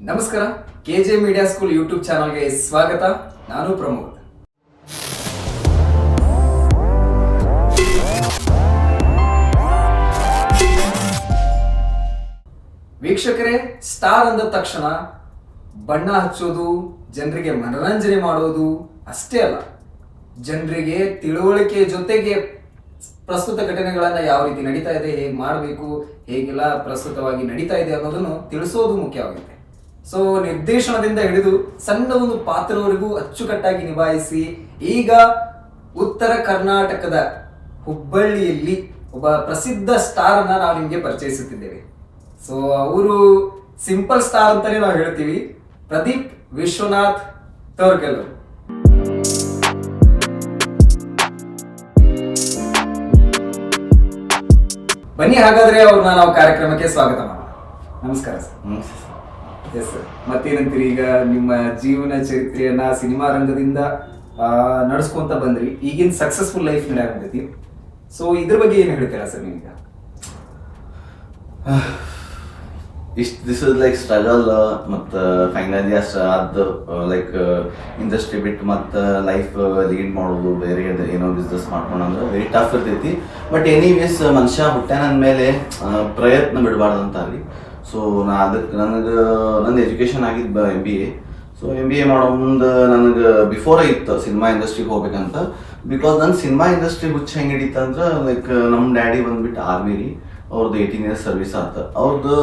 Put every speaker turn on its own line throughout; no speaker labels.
ನಮಸ್ಕಾರ. K J media school YouTube ಚಾನಲ್ಗೆ ಸ್ವಾಗತ. ನಾನು ಪ್ರಮೋದ್. ವೀಕ್ಷಕರೇ, ಸ್ಟಾರ್ ಅಂದ ತಕ್ಷಣ ಬಣ್ಣ ಹಚ್ಚೋದು, ಜನರಿಗೆ ಮನರಂಜನೆ ಮಾಡೋದು ಅಷ್ಟೇ ಅಲ್ಲ, ಜನರಿಗೆ ತಿಳುವಳಿಕೆ ಜೊತೆಗೆ ಪ್ರಸ್ತುತ ಘಟನೆಗಳನ್ನ ಯಾವ ರೀತಿ ನಡೀತಾ ಇದೆ, ಹೇಗೆ ಮಾಡಬೇಕು, ಹೇಗೆಲ್ಲ ಪ್ರಸ್ತುತವಾಗಿ ನಡೀತಾ ಇದೆ ಅನ್ನೋದನ್ನು ತಿಳಿಸೋದು ಮುಖ್ಯವಾಗುತ್ತೆ. ಸೊ ನಿರ್ದೇಶನದಿಂದ ಹಿಡಿದು ಸಣ್ಣ ಒಂದು ಪಾತ್ರವರೆಗೂ ಅಚ್ಚುಕಟ್ಟಾಗಿ ನಿಭಾಯಿಸಿ ಈಗ ಉತ್ತರ ಕರ್ನಾಟಕದ ಹುಬ್ಬಳ್ಳಿಯಲ್ಲಿ ಒಬ್ಬ ಪ್ರಸಿದ್ಧ ಸ್ಟಾರ್ ಅನ್ನ ನಾವು ನಿಮಗೆ ಪರಿಚಯಿಸುತ್ತಿದ್ದೇವೆ. ಸೊ ಅವರು ಸಿಂಪಲ್ ಸ್ಟಾರ್ ಅಂತಾನೆ ನಾವು ಹೇಳ್ತೀವಿ, ಪ್ರದೀಪ್ ವಿಶ್ವನಾಥ್ ತೋರ್ಗೆಲ್ ಅವರು. ಬನ್ನಿ ಹಾಗಾದ್ರೆ ಅವ್ರನ್ನ ನಾವು ಕಾರ್ಯಕ್ರಮಕ್ಕೆ ಸ್ವಾಗತ ಮಾಡೋಣ. ನಮಸ್ಕಾರ ಸರ್. ಎಸ್ ಸರ್, ಮತ್ತೇನಂತೀರಿ, ಈಗ ನಿಮ್ಮ ಜೀವನ ಚರಿತ್ರೆಯನ್ನ ಸಿನಿಮಾ ರಂಗದಿಂದ ನಡೆಸ್ಕೊಂತ ಬಂದ್ರಿ, ಈಗಿನ ಸಕ್ಸಸ್ಫುಲ್ ಲೈಫ್ ನಡೆಯಾಗತೈತಿ. ಸೊ ಇದ್ರ ಬಗ್ಗೆ ಏನು ಹೇಳ್ತೀರಾ ಸರ್ ನೀವೀಗ?
ದಿಸ್ ಇಸ್ ಲೈಕ್ ಸ್ಟ್ರಗಲ್, ಮತ್ತು ಫೈನಲಿ ಅದು ಲೈಕ್ ಇಂಡಸ್ಟ್ರಿ ಬಿಟ್ಟು ಮತ್ತು ಲೈಫ್ ಲೀಡ್ ಮಾಡೋದು, ಬೇರೆ ಏನೋ ಬಿಸ್ನೆಸ್ ಮಾಡ್ಕೊಂಡು ಅಂದ್ರೆ ವೆರಿ ಟಫ್ ಇರ್ತೈತಿ. ಬಟ್ ಎನಿವೇಸ್ ಮನುಷ್ಯ ಹುಟ್ಟ್ಯಾನ ಅಂದಮೇಲೆ ಪ್ರಯತ್ನ ಬಿಡಬಾರ್ದು ಅಂತಾರ್ರಿ. ಸೊ ಅದಕ್ಕೆ ನಂದು ಎಜುಕೇಷನ್ ಆಗಿದ್ದು MBA. ಸೊ MBA ಮಾಡೋ ಮುಂದೆ ನನಗೆ ಬಿಫೋರೇ ಇತ್ತು ಸಿನಿಮಾ ಇಂಡಸ್ಟ್ರಿಗೆ ಹೋಗ್ಬೇಕಂತ. ಬಿಕಾಸ್ ನನ್ನ ಸಿನಿಮಾ ಇಂಡಸ್ಟ್ರಿ ಹುಚ್ಚ ಹೆಂಗೆ ಹಿಡಿತು ಅಂದ್ರೆ, ಲೈಕ್ ನಮ್ಮ ಡ್ಯಾಡಿ ಬಂದ್ಬಿಟ್ಟು ಆರ್ಮಿ ರೀ. ಅವ್ರದ್ದು 18 years ಸರ್ವಿಸ್ ಆಯ್ತು. ಅವ್ರದ್ದು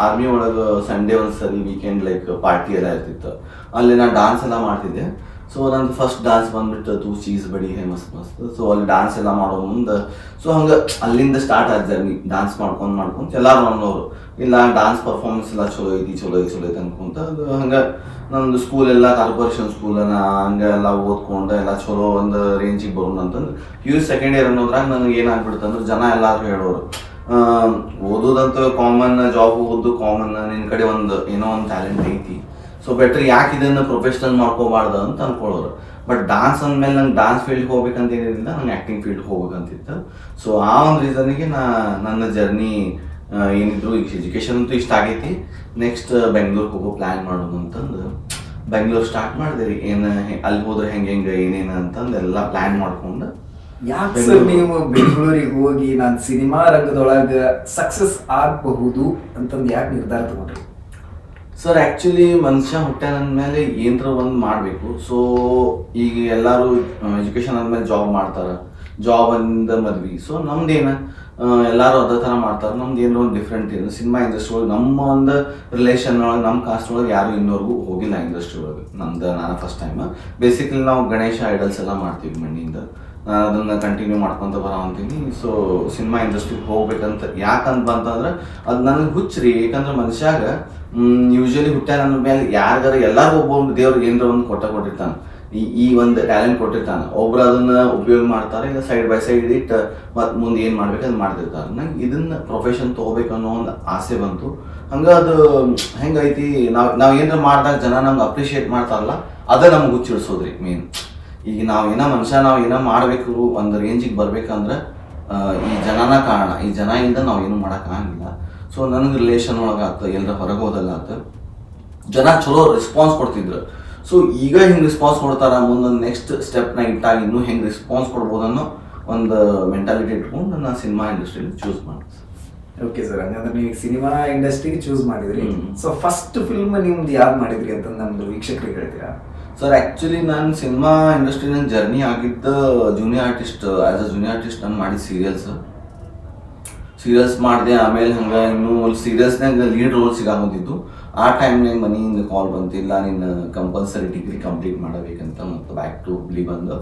ಆರ್ಮಿ ಒಳಗೆ ಸಂಡೇ ಒಂದು ಸರಿ ವೀಕೆಂಡ್ ಲೈಕ್ ಪಾರ್ಟಿ ಎಲ್ಲ ಇರ್ತಿತ್ತು. ಅಲ್ಲಿ ನಾನು ಡಾನ್ಸ್ ಎಲ್ಲ ಮಾಡ್ತಿದ್ದೆ. ಸೊ ನಂದು ಫಸ್ಟ್ ಡಾನ್ಸ್ ಬಂದ್ಬಿಟ್ಟು ತೂ ಚೀಸ್ ಬಡಿ ಹೇ ಮಸ್ತ್. ಸೊ ಅಲ್ಲಿ ಡಾನ್ಸ್ ಎಲ್ಲ ಮಾಡೋ ಮುಂದೆ ಸೊ ಹಂಗೆ ಅಲ್ಲಿಂದ ಸ್ಟಾರ್ಟ್ ಆದ ಜರ್ನಿ. ಡಾನ್ಸ್ ಮಾಡ್ಕೊಂಡು ಎಲ್ಲರೂ ಅನ್ನೋರು ಇಲ್ಲ ಡಾನ್ಸ್ ಪರ್ಫಾರ್ಮೆನ್ಸ್ ಎಲ್ಲ ಚಲೋ ಐತಿ ಅನ್ಕೊಂತ. ಅದು ಹಂಗೆ ನಂದು ಸ್ಕೂಲ್ ಎಲ್ಲ ಕಾರ್ಪೊರೇಷನ್ ಸ್ಕೂಲ್ ಹಂಗೆ ಎಲ್ಲ ಓದ್ಕೊಂಡು ಎಲ್ಲ ಚಲೋ ಒಂದು ರೇಂಜಿಗೆ ಬರೋಣ ಅಂತಂದ್ರೆ UG ಸೆಕೆಂಡ್ ಇಯರ್ ಅನ್ನೋದ್ರಾಗ ನನಗೆ ಏನಾಗ್ಬಿಡುತ್ತೆ ಅಂದ್ರೆ, ಜನ ಎಲ್ಲರೂ ಹೇಳೋರು ಓದೋದಂತ ಕಾಮನ್, ಜಾಬ್ ಓದು ಕಾಮನ್, ನಿನ್ನ ಕಡೆ ಒಂದು ಏನೋ ಒಂದು ಟ್ಯಾಲೆಂಟ್ ಐತಿ, ಸೊ ಬೆಟ್ರ್ ಯಾಕೆ ಇದನ್ನು ಪ್ರೊಫೆಷನಲ್ ಮಾಡ್ಕೋಬಾರ್ದು ಅಂತ ಅನ್ಕೊಳ್ಳೋರು. ಬಟ್ ಡಾನ್ಸ್ ಅಂದಮೇಲೆ ನಂಗೆ ಡಾನ್ಸ್ ಫೀಲ್ಡ್ ಹೋಗ್ಬೇಕಂತ ಏನಿಲ್ಲ, ನಂಗೆ ಆ್ಯಕ್ಟಿಂಗ್ ಫೀಲ್ಡ್ ಹೋಗ್ಬೇಕಂತಿತ್ತು. ಸೊ ಆ ಒಂದು ರೀಸನ್ಗೆ ನನ್ನ ಜರ್ನಿ ಏನಿದ್ರು ಈಗ ಎಜುಕೇಷನ್ ಅಂತೂ ಇಷ್ಟ ಆಗೈತಿ. ನೆಕ್ಸ್ಟ್ ಬೆಂಗ್ಳೂರಿಗೆ ಹೋಗೋ ಪ್ಲ್ಯಾನ್ ಮಾಡೋದು ಅಂತಂದು ಬೆಂಗ್ಳೂರು ಸ್ಟಾರ್ಟ್ ಮಾಡಿದೆ ರೀ. ಏನು ಅಲ್ಲಿ ಹೋದ್ರೆ ಹೆಂಗೆ ಏನೇನು ಅಂತಂದು ಎಲ್ಲ ಪ್ಲ್ಯಾನ್ ಮಾಡ್ಕೊಂಡು.
ಯಾಕೆ ಸರ್ ನೀವು ಬೆಂಗಳೂರಿಗೆ ಹೋಗಿ ನಾನು ಸಿನಿಮಾ ರಂಗದೊಳಗೆ ಸಕ್ಸಸ್ ಆಗಬಹುದು ಅಂತಂದು ಯಾಕೆ ನಿರ್ಧಾರ ತಗೊಂಡ್ರಿ?
ಸರ್ ಆ್ಯಕ್ಚುಲಿ ಮನುಷ್ಯ ಹುಟ್ಟ್ಯಾನ ಅಂದಮೇಲೆ ಏನರ ಒಂದು ಮಾಡಬೇಕು. ಸೊ ಈಗ ಎಲ್ಲರೂ ಎಜುಕೇಷನ್ ಆದಮೇಲೆ ಜಾಬ್ ಮಾಡ್ತಾರೆ, ಜಾಬ್ ಅಂದ ಮದ್ವಿ. ಸೊ ನಮ್ದೇನು ಎಲ್ಲರೂ ಅದೇ ಥರ ಮಾಡ್ತಾರೆ, ನಮ್ದು ಏನೋ ಒಂದು ಡಿಫ್ರೆಂಟ್ ಇದೆ. ಸಿನಿಮಾ ಇಂಡಸ್ಟ್ರಿ ಒಳಗೆ ನಮ್ಮ ಒಂದು ರಿಲೇಷನ್ ಒಳಗೆ ನಮ್ಮ ಕಾಸ್ಟ್ ಒಳಗೆ ಯಾರು ಇನ್ನೋರ್ಗೂ ಹೋಗಿಲ್ಲ ಇಂಡಸ್ಟ್ರಿ ಒಳಗೆ. ನಾನು ಫಸ್ಟ್ ಟೈಮ್. ಬೇಸಿಕಲಿ ನಾವು ಗಣೇಶ ಐಡಲ್ಸ್ ಎಲ್ಲ ಮಾಡ್ತೀವಿ ಮಣ್ಣಿಂದ. ನಾನು ಅದನ್ನು ಕಂಟಿನ್ಯೂ ಮಾಡ್ಕೊತ ಬರೋಂತೀನಿ. ಸೊ ಸಿನಿಮಾ ಇಂಡಸ್ಟ್ರಿಗೆ ಹೋಗ್ಬೇಕಂತ ಯಾಕಂತ ಬಂತಂದ್ರೆ ಅದು ನನಗೆ ಹುಚ್ಚ್ರಿ. ಯಾಕಂದ್ರೆ ಮನುಷ್ಯಾಗ ಯೂಶ್ವಲಿ ಹುಟ್ಟ್ಯಾನ ಮೇಲೆ ಯಾರಿಗಾರ ಎಲ್ಲರಿಗೂ ಒಬ್ಬೊಂದು ದೇವ್ರಿಗೆ ಏನರ ಒಂದು ಕೊಟ್ಟಿರ್ತಾನೆ, ಈ ಒಂದು ಟ್ಯಾಲೆಂಟ್ ಕೊಟ್ಟಿರ್ತಾನೆ. ಒಬ್ರು ಅದನ್ನ ಉಪಯೋಗ ಮಾಡ್ತಾರೆ, ಇಲ್ಲ ಸೈಡ್ ಬೈ ಸೈಡ್ ಇಟ್ಟು ಮತ್ತು ಮುಂದೆ ಏನು ಮಾಡ್ಬೇಕು ಅದು ಮಾಡ್ತಿರ್ತಾರೆ. ನಂಗೆ ಇದನ್ನ ಪ್ರೊಫೆಷನ್ ತೊಗೋಬೇಕು ಅನ್ನೋ ಒಂದು ಆಸೆ ಬಂತು. ಹಂಗೆ ಅದು ಹೆಂಗೈತಿ, ನಾವು ಏನಾರ ಮಾಡಿದಾಗ ಜನ ನಮ್ಗೆ ಅಪ್ರಿಷಿಯೇಟ್ ಮಾಡ್ತಾರಲ್ಲ, ಅದೇ ನಮ್ಗೆ ಹುಚ್ಚಿಡ್ಸೋದ್ರಿ ಮೇನ್. ಈಗ ನಾವು ಏನೋ ಮಾಡಬೇಕು, ಒಂದು ರೇಂಜಿಗೆ ಬರ್ಬೇಕಂದ್ರೆ ಈ ಜನನ ಕಾರಣ. ಈ ಜನ ಇಂದ ನಾವು ಏನು ಮಾಡೋಕ್ಕಾಗಿಲ್ಲ. ಸೊ ನನಗೆ ರಿಲೇಷನ್ ಒಳಗೆ ಆಯ್ತು, ಎಲ್ಲರ ಹೊರಗೆ ಹೋದಲ್ಲ ಆಯ್ತು, ಜನ ಚಲೋ ರೆಸ್ಪಾನ್ಸ್ ಕೊಡ್ತಿದ್ರು. ಸೊ ಈಗ ಹಿಂಗೆ ರೆಸ್ಪಾನ್ಸ್ ಕೊಡ್ತಾರ, ಮುಂದೊಂದು ನೆಕ್ಸ್ಟ್ ಸ್ಟೆಪ್ನ ಇಟ್ಟಾಗ ಇನ್ನೂ ಹೆಂಗೆ ರೆಸ್ಪಾನ್ಸ್ ಕೊಡ್ಬೋದನ್ನೋ ಒಂದು ಮೆಂಟಾಲಿಟಿ ಇಟ್ಕೊಂಡು ನಾನು ಸಿನಿಮಾ ಇಂಡಸ್ಟ್ರಿನ ಚೂಸ್ ಮಾಡಿದೆ.
ಓಕೆ ಸರ್, ಹಂಗಂದ್ರೆ ನೀವು ಸಿನಿಮಾ ಇಂಡಸ್ಟ್ರಿಗೆ ಚೂಸ್ ಮಾಡಿದ್ರಿ. ಸೊ ಫಸ್ಟ್ ಫಿಲ್ಮ್ ನಿಮ್ದು ಯಾವ್ದು ಮಾಡಿದ್ರಿ ಅಂತ ನಮ್ದು ವೀಕ್ಷಕರಿಗೆ ಹೇಳ್ತೀರಾ?
ಸರ್ ಆ್ಯಕ್ಚುಲಿ ನಾನು ಸಿನಿಮಾ ಇಂಡಸ್ಟ್ರಿ ನನ್ನ ಜರ್ನಿ ಆಗಿದ್ದ junior artist. As a junior artist ನಾನು ಮಾಡಿದ ಸೀರಿಯಲ್ಸ್ ಮಾಡಿದೆ. ಆಮೇಲೆ ಹಂಗೆ ಇನ್ನೂ ಸೀರಿಯಲ್ಸ್ನಾಗ ಲೀಡ್ ರೋಲ್ ಸಿಗಾಕೊಂತಿದ್ದು. ಆ ಟೈಮ್ನಾಗ ಮನೆಯಿಂದ ಕಾಲ್ ಬಂತಿಲ್ಲ, ನೀನು ಕಂಪಲ್ಸರಿ ಡಿಗ್ರಿ ಕಂಪ್ಲೀಟ್ ಮಾಡಬೇಕಂತ. ಮತ್ತು ಬ್ಯಾಕ್ ಟು ಹುಬ್ಳಿ ಬಂದು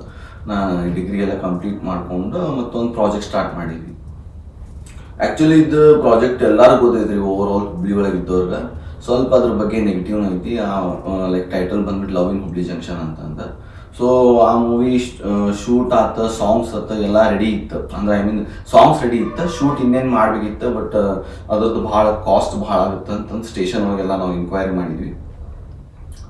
ನಾನು ಡಿಗ್ರಿ ಎಲ್ಲ ಕಂಪ್ಲೀಟ್ ಮಾಡಿಕೊಂಡು ಮತ್ತೊಂದು ಪ್ರಾಜೆಕ್ಟ್ ಸ್ಟಾರ್ಟ್ ಮಾಡಿದ್ವಿ. ಆ್ಯಕ್ಚುಲಿ ಇದು ಪ್ರಾಜೆಕ್ಟ್ ಎಲ್ಲರಿಗೂ ಗೊತ್ತೈತ್ರಿ, ಓವರ್ ಆಲ್ ಹುಬ್ಳಿ ಒಳಗೆ ಇದ್ದವ್ರಿಗೆ. ಸ್ವಲ್ಪ ಅದ್ರ ಬಗ್ಗೆ ನೆಗೆಟಿವ್ನ ಐತಿ. ಲೈಕ್ ಟೈಟಲ್ ಬಂದ್ಬಿಟ್ಟು ಲವ್ ಇನ್ ಹುಬ್ಳಿ ಜಂಕ್ಷನ್ ಅಂತಂದ. ಸೊ ಆ ಮೂವಿ ಶೂಟ್ ಆತ, ಸಾಂಗ್ಸ್ ಆತ, ಎಲ್ಲ ರೆಡಿ ಇತ್ತು. ಅಂದ್ರೆ ಸಾಂಗ್ಸ್ ರೆಡಿ ಇತ್ತು, ಶೂಟ್ ಇನ್ನೇನು ಮಾಡಬೇಕಿತ್ತು. ಬಟ್ ಅದ್ರದ್ದು ಭಾಳ ಕಾಸ್ಟ್ ಭಾಳ ಆಗುತ್ತೆ ಅಂತಂದು ಸ್ಟೇಷನ್ ಒಳಗೆಲ್ಲ ನಾವು ಇನ್ಕ್ವೈರಿ ಮಾಡಿದ್ವಿ.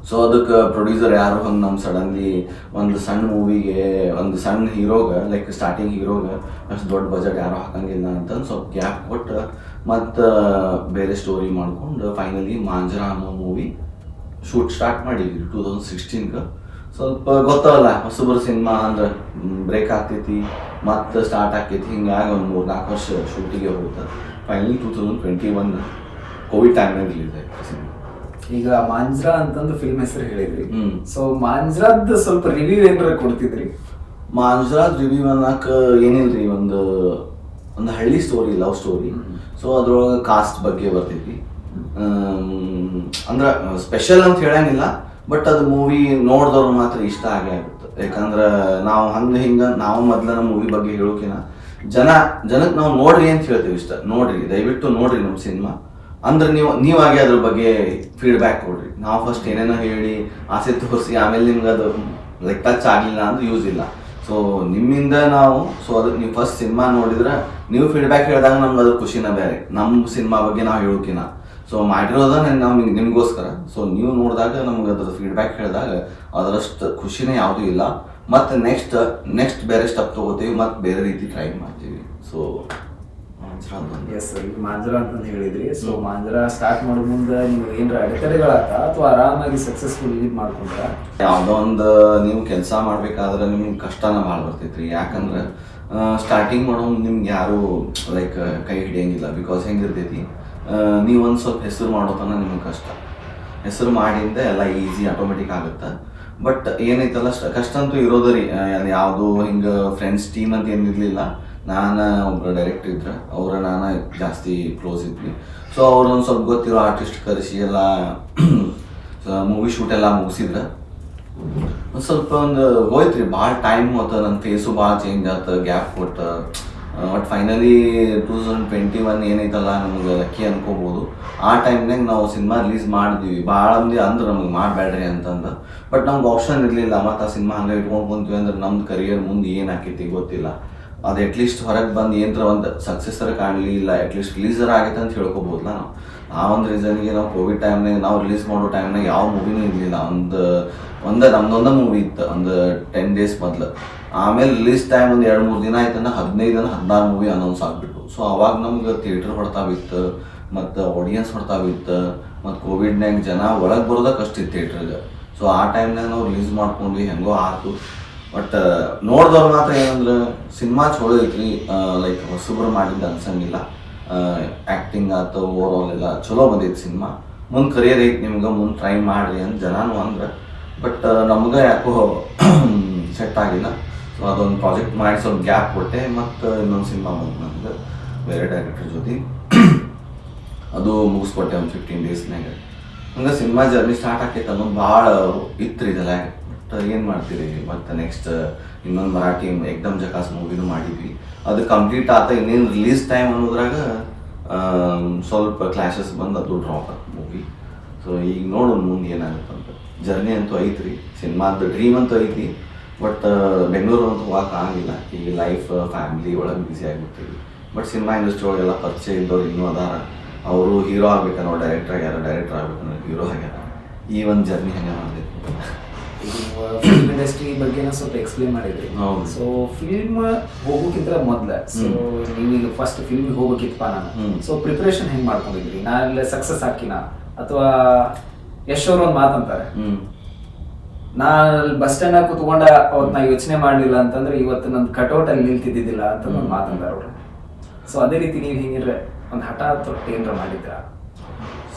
ಸೊ ಅದಕ್ಕೆ ಪ್ರೊಡ್ಯೂಸರ್ ಯಾರು ಹಂಗೆ ನಮ್ಮ ಸಡನ್ಲಿ ಒಂದು ಸಣ್ಣ ಮೂವಿಗೆ ಒಂದು ಸಣ್ಣ ಹೀರೋಗೆ ಲೈಕ್ ಸ್ಟಾರ್ಟಿಂಗ್ ಹೀರೋಗೆ ಅಷ್ಟು ದೊಡ್ಡ ಬಜೆಟ್ ಯಾರು ಹಾಕಂಗಿಲ್ಲ ಅಂತಂದು ಸ್ವಲ್ಪ ಗ್ಯಾಪ್ ಕೊಟ್ಟು ಮತ್ತು ಬೇರೆ ಸ್ಟೋರಿ ಮಾಡ್ಕೊಂಡು ಫೈನಲಿ ಮಾಂಜ್ರಾ ಅನ್ನೋ ಮೂವಿ ಶೂಟ್ ಸ್ಟಾರ್ಟ್ ಮಾಡಿದ್ವಿ 2016. ಸ್ವಲ್ಪ ಗೊತ್ತವಲ್ಲ ಹೊಸಬರು ಸಿನಿಮಾ ಅಂದ್ರೆ ಬ್ರೇಕ್ ಆಗ್ತೈತಿ ಮತ್ತು ಸ್ಟಾರ್ಟ್ ಆಕೈತಿ, ಹಿಂಗಾಗಿ ಒಂದು 3-4 ವರ್ಷ ಶೂಟಿಗೆ ಹೋಗುತ್ತೆ. ಫೈನಲಿ 2021 ಕೋವಿಡ್ ಟೈಮ್ನಾಗ ರಿಲೀಸ್ ಆಯ್ತು ಸಿನಿಮಾ.
ಈಗ ಮಾಂಜ್ರಾ ಅಂತಂದು ಫಿಲ್ಮ್ ಹೆಸರು ಹೇಳಿದ್ರಿ. ಸೊ ಮಾಂಜ್ರಾದ್ ಸ್ವಲ್ಪ ರಿವ್ಯೂ ಏನಾರ ಕೊಡ್ತಿದ್ರಿ?
ಮಾಂಜ್ರಾದ್ ರಿವ್ಯೂ ಅನ್ನಕ ಏನಿಲ್ರಿ, ಒಂದು ಹಳ್ಳಿ ಸ್ಟೋರಿ, ಲವ್ ಸ್ಟೋರಿ. ಸೊ ಅದ್ರೊಳಗೆ ಕಾಸ್ಟ್ ಬಗ್ಗೆ ಬರ್ತೈತಿ. ಅಂದ್ರೆ ಸ್ಪೆಷಲ್ ಅಂತ ಹೇಳಂಗಿಲ್ಲ, ಬಟ್ ಅದು ಮೂವಿ ನೋಡಿದವ್ರು ಮಾತ್ರ ಇಷ್ಟ ಆಗೇ ಆಗುತ್ತೆ. ಯಾಕಂದ್ರೆ ನಾವು ಹಿಂಗೆ ನಾವು ಮೊದ್ಲ ಮೂವಿ ಬಗ್ಗೆ ಹೇಳೋಕಿನ ಜನಕ್ಕೆ ನಾವು ನೋಡ್ರಿ ಅಂತ ಹೇಳ್ತೀವಿ. ಇಷ್ಟ ನೋಡ್ರಿ, ದಯವಿಟ್ಟು ನೋಡ್ರಿ ನಮ್ಮ ಸಿನಿಮಾ ಅಂದ್ರೆ ನೀವಾಗೆ ಅದ್ರ ಬಗ್ಗೆ ಫೀಡ್ಬ್ಯಾಕ್ ಕೊಡ್ರಿ. ನಾವು ಫಸ್ಟ್ ಏನೇನೋ ಹೇಳಿ ಆಸೆ ತೋರಿಸಿ ಆಮೇಲೆ ನಿಮ್ಗೆ ಅದು ಲೈಕ್ ಟಚ್ ಆಗಲಿಲ್ಲ ಅಂದ್ರೆ ಯೂಸ್ ಇಲ್ಲ. ಸೊ ನಿಮ್ಮಿಂದ ನಾವು ಅದಕ್ಕೆ ನೀವು ಫಸ್ಟ್ ಸಿನಿಮಾ ನೋಡಿದ್ರೆ ನೀವು ಫೀಡ್ಬ್ಯಾಕ್ ಹೇಳಿದಾಗ ನಮ್ಗೆ ಅದ್ರ ಖುಷಿನ ಬೇರೆ, ನಮ್ಮ ಸಿನಿಮಾ ಬಗ್ಗೆ ನಾವು ಹೇಳೋಕಿನ. ಸೊ ಮಾಡಿರೋದ ನಾವು ನಿಮಗೋಸ್ಕರ. ಸೊ ನೀವು ನೋಡಿದಾಗ ನಮ್ಗೆ ಅದ್ರ ಫೀಡ್ಬ್ಯಾಕ್ ಹೇಳಿದಾಗ ಅದರಷ್ಟು ಖುಷಿನೇ ಯಾವುದೂ ಇಲ್ಲ. ಮತ್ತು ನೆಕ್ಸ್ಟ್ ಬೇರೆ ಸ್ಟೆಪ್ ತೊಗೋತೀವಿ ಮತ್ತು ಬೇರೆ ರೀತಿ ಟ್ರೈ ಮಾಡ್ತೀವಿ. ಸೊ
ಎಸ್, ಈಗ ಮಾಂಜ್ರಾ ಅಂತಂದು ಹೇಳಿದ್ರಿ. ಸೊ ಮಾಂಜ್ರಾ ಸ್ಟಾರ್ಟ್ ಮಾಡೋ ಮುಂದೆ ನೀವು ಏನಾರ ಅಡೆತಡೆಗಳಾತ ಅಥವಾ ಆರಾಮಾಗಿ ಸಕ್ಸಸ್ಫುಲ್ ಲೀಡ್ ಮಾಡ್ಕೊಂಡ್ರ?
ಯಾವುದೋ ಒಂದು ನೀವು ಕೆಲಸ ಮಾಡ್ಬೇಕಾದ್ರೆ ನಿಮ್ಗೆ ಕಷ್ಟನ ಭಾಳ ಬರ್ತೈತ್ರಿ. ಯಾಕಂದ್ರೆ ಸ್ಟಾರ್ಟಿಂಗ್ ಮಾಡೋ ನಿಮ್ಗೆ ಯಾರು ಲೈಕ್ ಕೈ ಹಿಡಿಯಂಗಿಲ್ಲ. ಬಿಕಾಸ್ ಹೆಂಗಿರ್ತೈತಿ, ನೀವೊಂದು ಸ್ವಲ್ಪ ಹೆಸರು ಮಾಡೋ ತನಕ ನಿಮ್ಗೆ ಕಷ್ಟ. ಹೆಸರು ಮಾಡಿಂದ ಎಲ್ಲ ಈಸಿ ಆಟೋಮೆಟಿಕ್ ಆಗುತ್ತೆ. ಬಟ್ ಏನೈತಲ್ಲ ಕಷ್ಟ ಅಂತೂ ಇರೋದ್ರಿ. ಯಾವುದು ಹಿಂಗೆ ಫ್ರೆಂಡ್ಸ್ ಟೀಮ್ ಅಂತ ಏನಿರಲಿಲ್ಲ. ನಾನು ಒಬ್ಬರು ಡೈರೆಕ್ಟರ್ ಇದ್ರೆ ನಾನು ಜಾಸ್ತಿ ಕ್ಲೋಸ್ ಇದ್ವಿ. ಸೊ ಅವ್ರೊಂದು ಸ್ವಲ್ಪ ಗೊತ್ತಿರೋ ಆರ್ಟಿಸ್ಟ್ ಕರೆಸಿ ಎಲ್ಲ ಮೂವಿ ಶೂಟ್ ಎಲ್ಲ ಮುಗಿಸಿದ್ರೆ ಒಂದು ಸ್ವಲ್ಪ ಹೋಯ್ತ್ರಿ. ಭಾಳ ಟೈಮ್ ಹೋತ, ನನ್ನ ಫೇಸು ಭಾಳ ಚೇಂಜ್ ಆಯ್ತು, ಗ್ಯಾಪ್ ಕೊಟ್ಟು. ಬಟ್ ಫೈನಲಿ 2021 ಏನೈತಲ್ಲ ನಮ್ಗೆ ಲಕ್ಕಿ ಅನ್ಕೋಬೋದು. ಆ ಟೈಮ್ನಾಗ ನಾವು ಸಿನಿಮಾ ರಿಲೀಸ್ ಮಾಡಿದ್ವಿ. ಭಾಳ ಮಂದಿ ಅಂದ್ರೆ ನಮ್ಗೆ ಮಾಡಬೇಡ್ರಿ ಅಂತಂದು. ಬಟ್ ನಮ್ಗೆ ಆಪ್ಷನ್ ಇರಲಿಲ್ಲ. ಮತ್ತು ಆ ಸಿನಿಮಾ ಹಂಗೆ ಇಟ್ಕೊಂಡು ಕುಂತೀವಿ ಅಂದ್ರೆ ನಮ್ದು ಕರಿಯರ್ ಮುಂದೆ ಏನು ಆಕೈತಿ ಗೊತ್ತಿಲ್ಲ. ಅದು ಅಟ್ಲೀಸ್ಟ್ ಹೊರಗೆ ಬಂದು ಏನರ ಒಂದು ಸಕ್ಸಸ್ಸರ ಕಾಣಲಿ, ಇಲ್ಲ ಅಟ್ಲೀಸ್ಟ್ ರಿಲೀಸರ್ ಆಗೈತೆ ಅಂತ ಹೇಳ್ಕೊಬೋದಲ್ಲ ನಾವು. ಆ ಒಂದು ರೀಸನ್ಗೆ ನಾವು ಕೋವಿಡ್ ಟೈಮ್ನಾಗ ನಾವು ರಿಲೀಸ್ ಮಾಡೋ ಟೈಮ್ನಾಗ ಯಾವ ಮೂವಿನೂ ಇರಲಿಲ್ಲ. ನಮ್ದೊಂದು ಮೂವಿ ಇತ್ತು ಒಂದು 10 days ಮೊದಲು. ಆಮೇಲೆ ರಿಲೀಸ್ ಟೈಮ್ ಒಂದು 2-3 ದಿನ ಆಯ್ತಂದ್ರೆ 15-16 ಮೂವಿ ಅನೌನ್ಸ್ ಆಗಿಬಿಟ್ಟು. ಸೊ ಅವಾಗ ನಮ್ಗೆ ಥಿಯೇಟ್ರ್ ಹೊಡ್ತಾವಿತ್ತು ಮತ್ತು ಆಡಿಯನ್ಸ್ ಹೊಡ್ತಾವಿತ್ತು. ಮತ್ತು ಕೋವಿಡ್ನಾಗ ಜನ ಒಳಗೆ ಬರೋದ ಕಷ್ಟ ಇತ್ತು ಥಿಯೇಟ್ರಿಗೆ. ಸೊ ಆ ಟೈಮ್ನಾಗ ನಾವು ರಿಲೀಸ್ ಮಾಡ್ಕೊಂಡ್ವಿ, ಹೆಂಗೋ ಆಯ್ತು. ಬಟ್ ನೋಡಿದವ್ರು ಮಾತ್ರ ಏನಂದ್ರೆ ಸಿನಿಮಾ ಚಲೋ ಐತ್ರಿ, ಲೈಕ್ ಹೊಸಬ್ರು ಮಾಡಿದ್ದು ಅನ್ಸಂಗಿಲ್ಲ. ಆ್ಯಕ್ಟಿಂಗ್ ಆಯ್ತು, ಓವರ್ ಆಲ್ ಎಲ್ಲ ಚಲೋ ಬಂದೈತಿ ಸಿನಿಮಾ. ಮುಂದೆ ಕರಿಯರ್ ಐತಿ ನಿಮ್ಗೆ, ಮುಂದೆ ಟ್ರೈ ಮಾಡಿರಿ ಅಂತ ಜನನೂ ಅಂದ್ರೆ. ಬಟ್ ನಮ್ಗೆ ಯಾಕೋ ಸೆಟ್ ಆಗಿಲ್ಲ. ಸೊ ಅದೊಂದು ಪ್ರಾಜೆಕ್ಟ್ ಮಾಡಿ ಸ್ವಲ್ಪ ಗ್ಯಾಪ್ ಕೊಟ್ಟೆ. ಮತ್ತು ಇನ್ನೊಂದು ಸಿನಿಮಾ ಬಂತು ನನಗೆ ಬೇರೆ ಡೈರೆಕ್ಟರ್ ಜೊತೆ, ಅದು ಮುಗಿಸ್ಕೊಟ್ಟೆ ಒಂದು 15 daysನಾಗ. ಹಂಗೆ ಸಿನಿಮಾ ಜರ್ನಿ ಸ್ಟಾರ್ಟ್ ಆಕೈತೆ ಅನ್ನೋದು ಭಾಳ ಇತ್ತು ಇದೆಲ್ಲ. ಬಟ್ ಏನು ಮಾಡ್ತೀರಿ, ಮತ್ತು ನೆಕ್ಸ್ಟ್ ಇನ್ನೊಂದು ಮರಾಠಿ ಏಕ್ದಮ್ ಜಕಾಸ್ ಮೂವಿನೂ ಮಾಡಿದ್ವಿ. ಅದು ಕಂಪ್ಲೀಟ್ ಆತ. ಇನ್ನೇನು ರಿಲೀಸ್ ಟೈಮ್ ಅನ್ನೋದ್ರಾಗ ಸ್ವಲ್ಪ ಕ್ಲಾಶಸ್ ಬಂದು ಅದು ಡ್ರಾಪ್ ಆಯ್ತು ಮೂವಿ. ಸೊ ಈಗ ನೋಡೋಣ ಮುಂದೆ ಏನಾಗುತ್ತೆ ಅಂತ. ಜರ್ನಿ ಅಂತೂ ಐತ್ರಿ, ಸಿನಿಮಾದ ಡ್ರೀಮ್ ಅಂತೂ ಐತಿ. ಬಟ್ ಬೆಂಗಳೂರು ಅಂತೂ ಹೋಗಕ್ಕೆ ಆಗಿಲ್ಲ. ಈಗ ಲೈಫ್ ಫ್ಯಾಮಿಲಿ ಒಳಗೆ ಬ್ಯುಸಿ ಆಗಿಬಿಡ್ತೀವಿ. ಬಟ್ ಸಿನಿಮಾ ಇಂಡಸ್ಟ್ರಿ ಒಳಗೆಲ್ಲ ಪರಿಚಯ ಇದ್ದವ್ರು ಇನ್ನೂ ಅದಾರ. ಅವರು ಹೀರೋ ಆಗ್ಬೇಕನ್ನೋ ಡೈರೆಕ್ಟರ್ ಆಗ್ಯಾರ, ಡೈರೆಕ್ಟರ್ ಆಗ್ಬೇಕನ್ನೋ ಹೀರೋ ಆಗ್ಯಾರ. ಈ ಒಂದು ಜರ್ನಿ ಹಂಗೆ ಮಾಡಿದೆ.
ಫಿಲ್ಮ್ ಇಂಡಸ್ಟ್ರಿ ಬಗ್ಗೆ ಸ್ವಲ್ಪ ಎಕ್ಸ್ಪ್ಲೇನ್ ಮಾಡಿದ್ರಿ.
ಹೌದು.
ಸೊ ಫಿಲ್ಮ್ ಹೋಗೋಕ್ಕಿಂತ ಮೊದ್ಲ, ಸೊ ನೀವೀಗ ಫಸ್ಟ್ ಫಿಲ್ಮಿಗೆ ಹೋಗ್ಬೇಕಿತ್ತಪ್ಪ ನಾನು. ಸೊ ಪ್ರಿಪರೇಷನ್ ಹೆಂಗ್ ಮಾಡ್ಕೊಂಡಿದ್ರಿ? ನಾನೆಲ್ಲ ಸಕ್ಸಸ್ ಹಾಕಿನ ಅಥವಾ ಯಶ್ ಅವ್ರು ಒಂದು ಮಾತಂತಾರೆ, ನಾನು ಬಸ್ ಸ್ಟ್ಯಾಂಡ್ ಕೂತ್ಕೊಂಡ ಅವತ್ತು ನಾ ಯೋಚನೆ ಮಾಡಲಿಲ್ಲ ಅಂತಂದ್ರೆ ಇವತ್ತು ನಂದು ಕಟೌಟ್ ಅಲ್ಲಿ ನಿಲ್ತಿದ್ದಿದ್ದಿಲ್ಲ ಅಂತ ಒಂದು ಮಾತಂತಾರೆ ಅವರು. ಸೊ ಅದೇ ರೀತಿ ನೀವು ಹಿಂಗಿದ್ರೆ ಒಂದು ಹಠ ತೊಟ್ಟು ಏನಾರ ಮಾಡಿದ್ರ?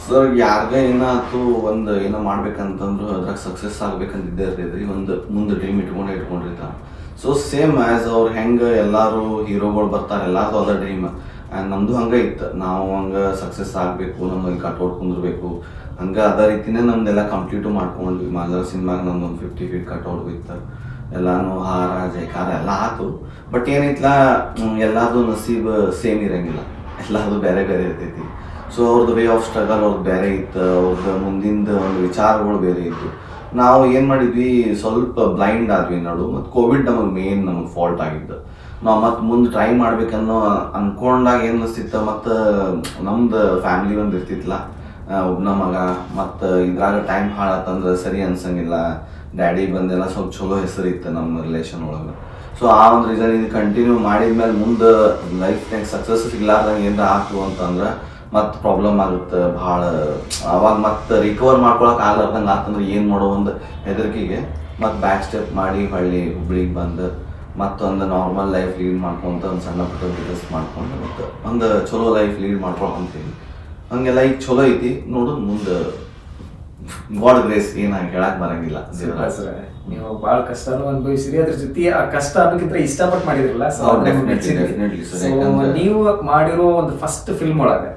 ಸರ್ ಯಾರಿಗೆ ಏನಾಯ್ತು ಒಂದು ಏನೋ ಮಾಡ್ಬೇಕಂತಂದ್ರು ಅದ್ರಾಗ ಸಕ್ಸಸ್ ಆಗ್ಬೇಕಂತಿದ್ದೇ ಇರ್ತೈತ್ರಿ. ಒಂದು ಮುಂದೆ ಡ್ರೀಮ್ ಇಟ್ಕೊಂಡಿರ್ತಾರೆ. ಸೊ ಸೇಮ್ ಆ್ಯಸ್ ಅವ್ರು ಹೆಂಗೆ ಎಲ್ಲರೂ ಹೀರೋಗಳು ಬರ್ತಾರೆ, ಎಲ್ಲಾರ್ದು ಅದ ಡ್ರೀಮ್. ಆ್ಯಂಡ್ ನಮ್ಮದು ಹಂಗೆ ಇತ್ತು. ನಾವು ಹಂಗೆ ಸಕ್ಸಸ್ ಆಗಬೇಕು, ನಮ್ಮಲ್ಲಿ ಕಟೌಟ್ ಕುಂದಿರ್ಬೇಕು, ಹಂಗೆ ಅದೇ ರೀತಿನೇ ನಮ್ದೆಲ್ಲ ಕಂಪ್ಲೀಟು ಮಾಡ್ಕೊಂಡ್ವಿ. ಮಾಂಜ್ರಾ ಸಿನಿಮಾಗ ನಮ್ದೊಂದು 50 feet ಕಟೌಟ್ ಇತ್ತು. ಎಲ್ಲಾನು ಹಾರ ಜೈಕಾರ ಎಲ್ಲ ಆಯ್ತು. ಬಟ್ ಏನಿತ್ತಲ್ಲ, ಎಲ್ಲಾರ್ದು ನಸೀಬ್ ಸೇಮ್ ಇರಂಗಿಲ್ಲ, ಎಲ್ಲಾರ್ದು ಬೇರೆ ಬೇರೆ ಇರ್ತೈತಿ. ಸೊ ಅವ್ರದ್ದು ವೇ ಆಫ್ ಸ್ಟ್ರಗಲ್ ಅವ್ರದ್ದು ಬೇರೆ ಇತ್ತು, ಅವ್ರದ್ದು ಮುಂದಿಂದ ಒಂದು ವಿಚಾರಗಳು ಬೇರೆ ಇತ್ತು. ನಾವು ಏನು ಮಾಡಿದ್ವಿ, ಸ್ವಲ್ಪ ಬ್ಲೈಂಡ್ ಆದ್ವಿ ನಡು. ಮತ್ತು ಕೋವಿಡ್ ನಮಗೆ ಫಾಲ್ಟ್ ಆಗಿದ್ದು. ನಾವು ಮತ್ತು ಮುಂದೆ ಟ್ರೈ ಮಾಡ್ಬೇಕನ್ನೋ ಅಂದ್ಕೊಂಡಾಗ ಏನು ಅನಿಸ್ತಿತ್ತು, ಮತ್ತು ನಮ್ದು ಫ್ಯಾಮ್ಲಿ ಒಂದು ಇರ್ತಿತ್ತಲ್ಲ, ಒಬ್ಬನ ಮಗ, ಮತ್ತು ಇದ್ರಾಗ ಟೈಮ್ ಹಾಳತ್ತಂದ್ರೆ ಸರಿ ಅನ್ಸಂಗಿಲ್ಲ. ಡ್ಯಾಡಿ ಬಂದೆಲ್ಲ ಸ್ವಲ್ಪ ಚಲೋ ಹೆಸರು ಇತ್ತು ನಮ್ಮ ರಿಲೇಷನ್ ಒಳಗೆ. ಸೊ ಆ ಒಂದು ರೀಸನ್ ಇದು ಕಂಟಿನ್ಯೂ ಮಾಡಿದ್ಮೇಲೆ ಮುಂದೆ ಲೈಫ್ನಾಗ ಸಕ್ಸಸ್ ಸಿಗ್ಲಾರ್ದಂಗೆ ಏನಾರ ಆಯ್ತು ಅಂತಂದ್ರೆ ಮತ್ತೆ ಪ್ರಾಬ್ಲಮ್ ಆಗುತ್ತೆ ಭಾಳ. ಅವಾಗ ಮತ್ತೆ ರಿಕವರ್ ಮಾಡ್ಕೊಳಕ್ಕೆ ಆಗ್ಲಾರ್ದಂಗೆ ಆತಂದ್ರೆ ಏನು ಮಾಡೋ ಒಂದು ಹೆದರಿಕೆಗೆ ಮತ್ತೆ ಬ್ಯಾಕ್ ಸ್ಟೆಪ್ ಮಾಡಿ ಹೊಳ್ಳಿ ಹುಬ್ಳಿಗೆ ಬಂದು ಮತ್ತೊಂದು ನಾರ್ಮಲ್ ಲೈಫ್ ಲೀಡ್ ಮಾಡ್ಕೊಂತ ಒಂದು ಸಣ್ಣ ಪುಟ್ಟ ಬಿಸ್ನೆಸ್ ಮಾಡ್ಕೊಂಡು ಮತ್ತು ಒಂದು ಚಲೋ ಲೈಫ್ ಲೀಡ್ ಮಾಡ್ಕೊಳಂತೀವಿ. ಹಂಗೆಲ್ಲ ಈಗ ಚಲೋ ಐತಿ ನೋಡು ಮುಂದೆ ಗಾಡ್ ಗ್ರೇಸ್ ಏನಾಗಿ ಹೇಳಕ್ ಬರಂಗಿಲ್ಲ.
ನೀವು ಬಹಳ ಕಷ್ಟನೂ ಅನುಭವಿಸಿರಿ, ಅದ್ರ ಜೊತೆ ಆ ಕಷ್ಟ ಅನ್ನೋಕ್ಕಿಂತ ಇಷ್ಟಪಟ್ಟು ಮಾಡಿದ್ರಲ್ಲ. ನೀವು ಮಾಡಿರೋ ಒಂದು ಫಸ್ಟ್ ಫಿಲ್ಮ್ ಒಳಗೆ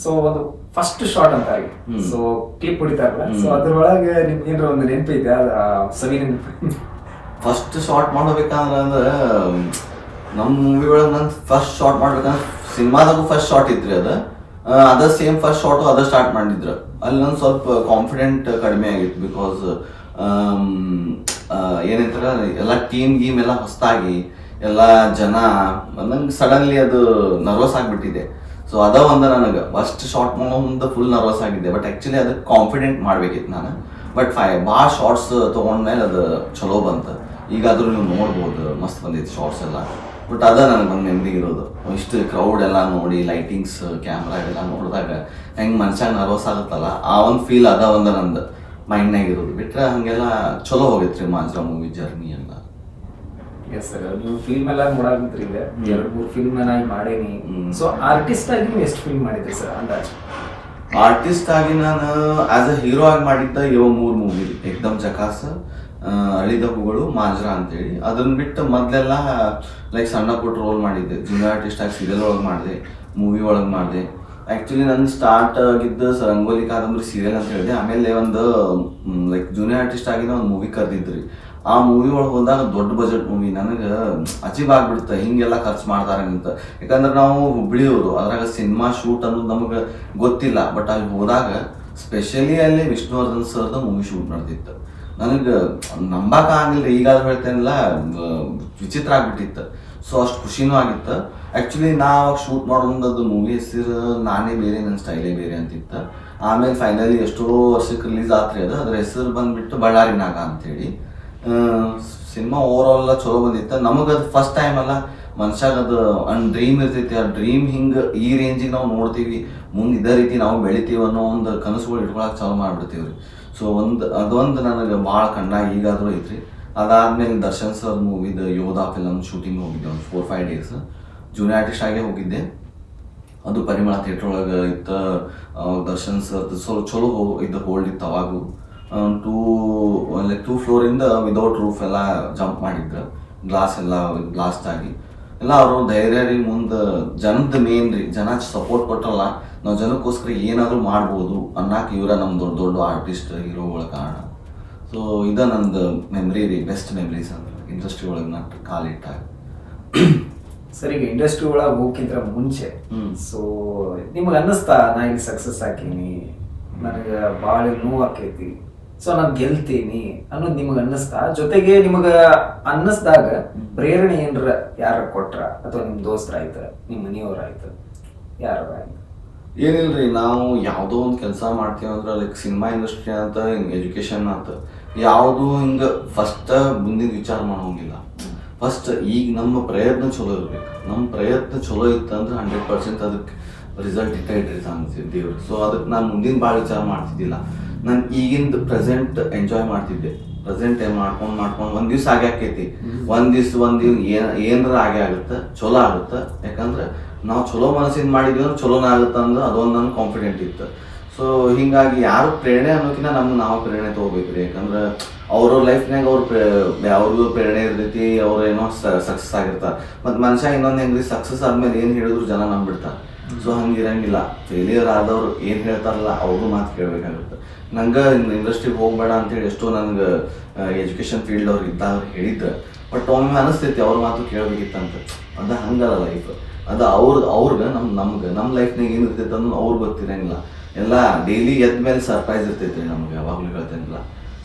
ಸೊ ಒಂದು ಫಸ್ಟ್ ಶಾರ್ಟ್ ಅಂತ ಆಗಿ ಸೊ ಕ್ಲಿಪ್ ಹೊಡಿತಾರಲ್ಲ, ಸೊ ಅದ್ರೊಳಗೆ ನಿಮ್ಗೆ ಏನಾರ ಒಂದು ನೆನಪೈತೆ ಸವಿ ನೆನಪು?
ಫಸ್ಟ್ ಶಾರ್ಟ್ ಮಾಡ್ಬೇಕಂದ್ರೆ ಅಂದ್ರೆ ನಮ್ಮ ಮೂವಿ ಒಳಗೆ ನಾನು ಫಸ್ಟ್ ಶಾರ್ಟ್ ಮಾಡ್ಬೇಕಂದ್ರೆ ಸಿನಿಮಾದಾಗೂ ಫಸ್ಟ್ ಶಾರ್ಟ್ ಇದ್ರಿ ಅದ ಸೇಮ್ ಫಸ್ಟ್ ಶಾರ್ಟು ಅದ ಸ್ಟಾರ್ಟ್ ಮಾಡಿದ್ರು. ಅಲ್ಲಿ ನಾನು ಸ್ವಲ್ಪ ಕಾನ್ಫಿಡೆಂಟ್ ಕಡಿಮೆ ಆಗಿತ್ತು. ಬಿಕಾಸ್ ಏನಂತಾರೆ ಎಲ್ಲ ಗೀಮ್ ಎಲ್ಲ ಹೊಸದಾಗಿ ಎಲ್ಲ ಜನ ನಂಗೆ ಸಡನ್ಲಿ ಅದು ನರ್ವಸ್ ಆಗಿಬಿಟ್ಟಿದೆ. ಸೊ ಅದ ಒಂದು ನನಗೆ ಫಸ್ಟ್ ಶಾರ್ಟ್ ಮಾಡೋ ಮುಂದೆ ಫುಲ್ ನರ್ವಸ್ ಆಗಿದ್ದೆ. ಬಟ್ ಆ್ಯಕ್ಚುಲಿ ಅದಕ್ಕೆ ಕಾನ್ಫಿಡೆಂಟ್ ಮಾಡ್ಬೇಕಿತ್ತು ನಾನು. ಬಟ್ ಭಾಳ ಶಾರ್ಟ್ಸ್ ತೊಗೊಂಡ್ಮೇಲೆ ಅದು ಚಲೋ ಬಂತು. ಈಗಾದರೂ ನೀವು ನೋಡ್ಬೋದು, ಮಸ್ತ್ ಬಂದಿತ್ತು ಶಾರ್ಟ್ಸ್ ಎಲ್ಲ. ಬಟ್ ಅದ ನನಗೆ ಒಂದು ನೆಮ್ಮದಿ ಇರೋದು. ಇಷ್ಟು ಕ್ರೌಡ್ ಎಲ್ಲ ನೋಡಿ ಲೈಟಿಂಗ್ಸ್ ಕ್ಯಾಮ್ರಾ ಎಲ್ಲ ನೋಡಿದಾಗ ಹೆಂಗೆ ಮನುಷ್ಯ ನರ್ವಸ್ ಆಗುತ್ತಲ್ಲ ಆ ಒಂದು ಫೀಲ್ ಅದ ಒಂದು ನಂದು ಮೈಂಡ್ನಾಗ ಇರೋದು. ಬಿಟ್ಟರೆ ಹಾಗೆಲ್ಲ ಚಲೋ ಹೋಗಿತ್ರಿ ಮಾಂಜ್ರಾ ಮೂವಿ ಜರ್ನಿ ಎಲ್ಲ.
ಎಸ್ ಸರ್, ನೀವು ಫಿಲ್ಮ್ ಎಲ್ಲ ನೋಡಾಕಂತ್ರಿ ಈಗ 2-3 ಫಿಲ್ಮ್ ಆಗಿ ಮಾಡೇನಿ. ಸೊ ಆರ್ಟಿಸ್ಟ್ ಆಗಿ ನೀವು ಎಷ್ಟು ಫಿಲ್ಮ್ ಮಾಡಿದ್ರಿ ಸರ್ ಅಂದಾಜು?
ಆರ್ಟಿಸ್ಟ್ ಆಗಿ ನಾನು ಆಸ್ ಅ ಹೀರೋ ಆಗಿ ಮಾಡಿದ್ದ ಇವ 3 ಮೂವಿ, ಏಕ್ದಮ್ ಜಕಾಸ್, ಅಳಿದ ಹೂಗಳು, ಮಾಂಜ್ರಾ ಅಂತೇಳಿ. ಅದನ್ನ ಬಿಟ್ಟು ಮೊದಲೆಲ್ಲ ಲೈಕ್ ಸಣ್ಣ ಪುಟ್ಟ ರೋಲ್ ಮಾಡಿದ್ದೆ. ಜೂನಿಯರ್ ಆರ್ಟಿಸ್ಟ್ ಆಗಿ ಸೀರಿಯಲ್ ಒಳಗೆ ಮಾಡಿದೆ, ಮೂವಿ ಒಳಗೆ ಮಾಡಿದೆ. ಆ್ಯಕ್ಚುಲಿ ನನ್ನ ಸ್ಟಾರ್ಟ್ ಆಗಿದ್ದು ರಂಗೋಲಿ ಕಾದಂಬರಿ ಸೀರಿಯಲ್ ಅಂತ ಹೇಳಿದೆ. ಆಮೇಲೆ ಒಂದು ಲೈಕ್ ಜೂನಿಯರ್ ಆರ್ಟಿಸ್ಟ್ ಆಗಿ ಒಂದು ಮೂವಿ ಕರೆದಿದ್ರಿ. ಆ ಮೂವಿ ಒಳಗೆ ಹೋದಾಗ ದೊಡ್ಡ ಬಜೆಟ್ ಮೂವಿ ನನಗೆ ಅಜೀಬ್ ಆಗ್ಬಿಡುತ್ತೆ ಹಿಂಗೆಲ್ಲ ಖರ್ಚು ಮಾಡ್ತಾರೆ ಅಂತ. ಯಾಕಂದ್ರೆ ನಾವು ಹುಬ್ಳಿಯವರು, ಅದ್ರಾಗ ಸಿನಿಮಾ ಶೂಟ್ ಅನ್ನೋದು ನಮಗೆ ಗೊತ್ತಿಲ್ಲ. ಬಟ್ ಅಲ್ಲಿ ಹೋದಾಗ ಸ್ಪೆಷಲಿ ಅಲ್ಲಿ ವಿಷ್ಣುವರ್ಧನ್ ಸರ್ದು ಮೂವಿ ಶೂಟ್ ನಡೆದಿತ್ತು. ನನಗೆ ನಂಬಕ ಆಗಿಲ್ಲ, ಈಗಾದ್ರೂ ಹೇಳ್ತೇನಿಲ್ಲ, ವಿಚಿತ್ರ ಆಗ್ಬಿಟ್ಟಿತ್ತು. ಸೊ ಅಷ್ಟು ಖುಷಿನೂ ಆಗಿತ್ತು. ಆ್ಯಕ್ಚುಲಿ ನಾ ಅವಾಗ ಶೂಟ್ ಮಾಡೋದು ಮೂವಿ ಹೆಸರು ನಾನೇ ಬೇರೆ, ನನ್ನ ಸ್ಟೈಲೇ ಬೇರೆ ಅಂತಿತ್ತು. ಆಮೇಲೆ ಫೈನಲಿ ಎಷ್ಟೋ ವರ್ಷಕ್ಕೆ ರಿಲೀಸ್ ಆತ್ರಿ ಅದ್ರ ಹೆಸರು ಬಂದ್ಬಿಟ್ಟು ಬಳ್ಳಾರಿ ನಾಗ ಅಂತೇಳಿ. ಸಿನಿಮಾ ಓವರ್ ಆಲ್ ಚಲೋ ಬಂದಿತ್ತು. ನಮಗದು ಫಸ್ಟ್ ಟೈಮ್ ಅಲ್ಲ, ಮನುಷ್ಯಾಗ ಅದು ಡ್ರೀಮ್ ಇರ್ತೈತಿ. ಆ ಡ್ರೀಮ್ ಹಿಂಗೆ ಈ ರೇಂಜಿಗೆ ನಾವು ನೋಡ್ತೀವಿ, ಮುಂದೆ ಇದೇ ರೀತಿ ನಾವು ಬೆಳಿತೀವಿ ಅನ್ನೋ ಒಂದು ಕನಸುಗಳು ಇಟ್ಕೊಳಕ್ಕೆ ಚಾಲು ಮಾಡ್ಬಿಡ್ತೀವಿ ರೀ. ಸೊ ಅದೊಂದು ನನಗೆ ಭಾಳ ಕಣ್ಣಾಗಿ ಈಗಾದರೂ ಐತ್ರಿ. ಅದಾದ್ಮೇಲೆ ದರ್ಶನ್ ಸರ್ ಮೂವಿದು ಯೋಧಾ ಫಿಲಮ್ ಶೂಟಿಂಗ್ ಹೋಗಿದ್ದೆ ಒಂದು 4-5 ಡೇಸ್. ಜೂನಿಯರ್ ಆರ್ಟಿಸ್ಟ್ ಆಗೇ ಹೋಗಿದ್ದೆ. ಅದು ಪರಿಮಳ ಥಿಯೇಟ್ರ್ ಒಳಗೆ ಇತ್ತು. ದರ್ಶನ್ ಸರ್ ಚಲೋ ಇದು ಹೋಲ್ಡ್ ಇತ್ತು. ಅವಾಗೂ 2 ಫ್ಲೋರಿಂದ ವಿದೌಟ್ ರೂಫ್ ಎಲ್ಲ ಜಂಪ್ ಮಾಡಿದ್ರು. ಗ್ಲಾಸ್ ಎಲ್ಲ ಬ್ಲಾಸ್ಟ್ ಆಗಿ ಎಲ್ಲ ಅವರು ಧೈರ್ಯ ರೀ. ಮುಂದೆ ಜನದ ಮೇನ್ ರೀ, ಜನ ಸಪೋರ್ಟ್ ಕೊಟ್ಟಲ್ಲ, ನಾವು ಜನಕ್ಕೋಸ್ಕರ ಏನಾದರೂ ಮಾಡ್ಬೋದು ಅನ್ನಕ್ಕೆ ಇವರ ನಮ್ಮ ದೊಡ್ಡ ದೊಡ್ಡ ಆರ್ಟಿಸ್ಟ್ ಹೀರೋಗಳ ಕಾರಣ. ಸೊ ಇದ ನಂದು ಮೆಮ್ರಿ ರೀ, ಬೆಸ್ಟ್ ಮೆಮ್ರೀಸ್ ಅಂದ್ರೆ ಇಂಡಸ್ಟ್ರಿ ಒಳಗೆ ನಾನು ಕಾಲಿಟ್ಟಾಗ.
ಸರ್, ಈಗ ಇಂಡಸ್ಟ್ರಿ ಒಳಗೆ ಹೋಗಿಂತ ಮುಂಚೆ ಸೊ ನಿಮಗೆ ಅನ್ನಿಸ್ತಾ ನಾ ಇಲ್ಲಿ ಸಕ್ಸಸ್ ಹಾಕೀನಿ, ನನಗೆ ಭಾಳ ನೋವು ಆಕೈತಿ, ಸೊ ನಾನು ಗೆಲ್ತೀನಿ ಅನ್ನೋದು ನಿಮಗೆ ಅನ್ನಿಸ್ತಾ? ಜೊತೆಗೆ ನಿಮಗೆ ಅನ್ನಿಸ್ದಾಗ ಪ್ರೇರಣೆ ಏನ್ರ ಯಾರ ಕೊಟ್ರ, ಅಥವಾ ನಿಮ್ಮ ದೋಸ್ತರ ಆಯ್ತು, ನಿಮ್ಮ ಮನೆಯವ್ರ ಆಯ್ತು, ಯಾರ ಆಯ್ತು?
ಏನಿಲ್ರಿ, ನಾವು ಯಾವುದೋ ಒಂದು ಕೆಲಸ ಮಾಡ್ತೀವಿ ಅಂದ್ರೆ ಲೈಕ್ ಸಿನಿಮಾ ಇಂಡಸ್ಟ್ರಿ ಅಂತ, ಹಿಂಗೆ ಎಜುಕೇಶನ್ ಅಂತ ಯಾವುದು ಹಿಂಗೆ ಫಸ್ಟ್ ಮುಂದಿನ ವಿಚಾರ ಮಾಡೋಂಗಿಲ್ಲ. ಫಸ್ಟ್ ಈಗ ನಮ್ಮ ಪ್ರಯತ್ನ ಚಲೋ ಇರ್ಬೇಕು. ನಮ್ಮ ಪ್ರಯತ್ನ ಚಲೋ ಇತ್ತು ಅಂದ್ರೆ 100% ಅದಕ್ಕೆ ರಿಸಲ್ಟ್ ಇಟ್ಟಿರ್ತಾನೆ ದೇವ್ರು. ಸೊ ಅದಕ್ಕೆ ನಾನು ಮುಂದಿನ ಭಾಳ ವಿಚಾರ ಮಾಡ್ತಿದ್ದಿಲ್ಲ. ನಾನು ಈಗಿಂದ ಪ್ರೆಸೆಂಟ್ ಎಂಜಾಯ್ ಮಾಡ್ತಿದ್ದೆ. ಪ್ರೆಸೆಂಟ್ ಮಾಡ್ಕೊಂಡು ಒಂದ್ ದಿವ್ಸ ಆಗೇ ಆಕೈತಿ, ಒಂದ್ ದಿವ್ಸ ಏನಾರ ಆಗೇ ಆಗುತ್ತೆ, ಚಲೋ ಆಗುತ್ತೆ. ಯಾಕಂದ್ರೆ ನಾವು ಚಲೋ ಮನಸ್ಸಿಂದ ಮಾಡಿದ್ವಿ ಅಂದ್ರೆ ಚಲೋನ ಆಗುತ್ತೆ ಅಂದ್ರೆ ಅದೊಂದು ನನ್ಗೆ ಕಾನ್ಫಿಡೆಂಟ್ ಇತ್ತು. ಸೊ ಹಿಂಗಾಗಿ ಯಾರು ಪ್ರೇರಣೆ ಅನ್ನೋಕಿನ್ನ ನಮ್ಗೆ ನಾವು ಪ್ರೇರಣೆ ತೊಗೋಬೇಕ್ರಿ. ಯಾಕಂದ್ರೆ ಅವ್ರವ್ರ ಲೈಫ್ನಾಗ ಅವ್ರಿಗೂ ಪ್ರೇರಣೆ ಇರ್ತೈತಿ, ಅವ್ರು ಏನೋ ಸಕ್ಸಸ್ ಆಗಿರ್ತಾರೆ. ಮತ್ತು ಮನುಷ್ಯ ಇನ್ನೊಂದು ಹೆಂಗ್ರಿ, ಸಕ್ಸಸ್ ಆದ್ಮೇಲೆ ಏನು ಹೇಳಿದ್ರು ಜನ ನಂಬಿಡ್ತಾರೆ. ಸೊ ಹಂಗಿರಂಗಿಲ್ಲ. ಫೇಲಿಯರ್ ಆದವ್ರು ಏನು ಹೇಳ್ತಾರಲ್ಲ ಅವ್ರಿಗೂ ಮಾತು ಕೇಳಬೇಕಾಗುತ್ತೆ. ನಂಗೆ ಇಂಡಸ್ಟ್ರಿಗೆ ಹೋಗ್ಬೇಡ ಅಂತೇಳಿ ಎಷ್ಟೋ ನನಗೆ ಎಜುಕೇಷನ್ ಫೀಲ್ಡ್ ಅವ್ರು ಇದ್ದಾಗ ಹೇಳಿದ್ರು. ಬಟ್ ಒಮ್ಮೆ ಅನಿಸ್ತೈತಿ ಅವ್ರ ಮಾತು ಕೇಳಬೇಕಿತ್ತಂತ. ಅದು ಹಂಗಲ್ಲ ಲೈಫ್. ಅದು ಅವ್ರಿಗೆ ನಮ್ಮ ಲೈಫ್ನಾಗ ಏನು ಇರ್ತೈತೆ ಅನ್ನೋದು ಅವ್ರಿಗೆ ಗೊತ್ತಿರಂಗಿಲ್ಲ. ಎಲ್ಲ ಡೈಲಿ ಎದ್ದ ಮೇಲೆ ಸರ್ಪ್ರೈಸ್ ಇರ್ತೈತಿ ನಮ್ಗೆ, ಯಾವಾಗಲೂ ಹೇಳ್ತೇನಿಲ್ಲ.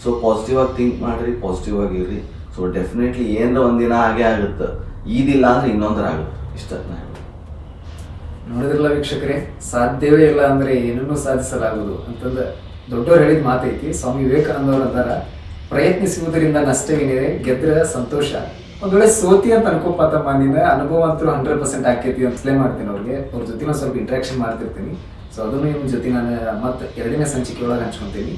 ಸೊ ಪಾಸಿಟಿವ್ ಆಗಿ ಥಿಂಕ್ ಮಾಡಿರಿ, ಪಾಸಿಟಿವ್ ಆಗಿರ್ರಿ. ಸೊ ಡೆಫಿನೆಟ್ಲಿ ಏನರ ಒಂದಿನ ಆಗೇ ಆಗುತ್ತೆ. ಈದಿಲ್ಲ ಅಂದ್ರೆ ಇನ್ನೊಂದರ ಆಗುತ್ತೆ. ಇಷ್ಟ
ನೋಡಿದ್ರಲ್ಲ ವೀಕ್ಷಕರೇ, ಸಾಧ್ಯವೇ ಇಲ್ಲ ಅಂದ್ರೆ ಏನನ್ನೂ ಸಾಧಿಸಲಾಗುವುದು ಅಂತಂದ ದೊಡ್ಡವ್ರು ಹೇಳಿದ ಮಾತೈತಿ. ಸ್ವಾಮಿ ವಿವೇಕಾನಂದ ಅವರು ಅಂತಾರ, ಪ್ರಯತ್ನಿಸುವುದರಿಂದ ನಷ್ಟವೇನಿದೆ, ಗೆದ್ರೆ ಸಂತೋಷ, ಒಂದ್ ವೇಳೆ ಸೋತಿ ಅಂತ ಅನ್ಕೋಪ ತಮ್ಮ ನಿನ್ನ ಅನುಭವ ಅಂತೂ 100% ಆಕೈತಿ ಅಂತ ಪ್ಲೇ ಮಾಡ್ತೀನಿ ಅವ್ರಿಗೆ. ಅವ್ರ ಜೊತೆ ಸ್ವಲ್ಪ ಇಂಟ್ರಾಕ್ಷನ್ ಮಾಡ್ತಿರ್ತೀನಿ. ಸೊ ಅದನ್ನು ನಿಮ್ಮ ಜೊತೆ ನಾನು ಮತ್ತೆ 2ನೇ ಸಂಚಿಕೆ ಒಳಗೆ ಹಂಚ್ಕೊತೀನಿ.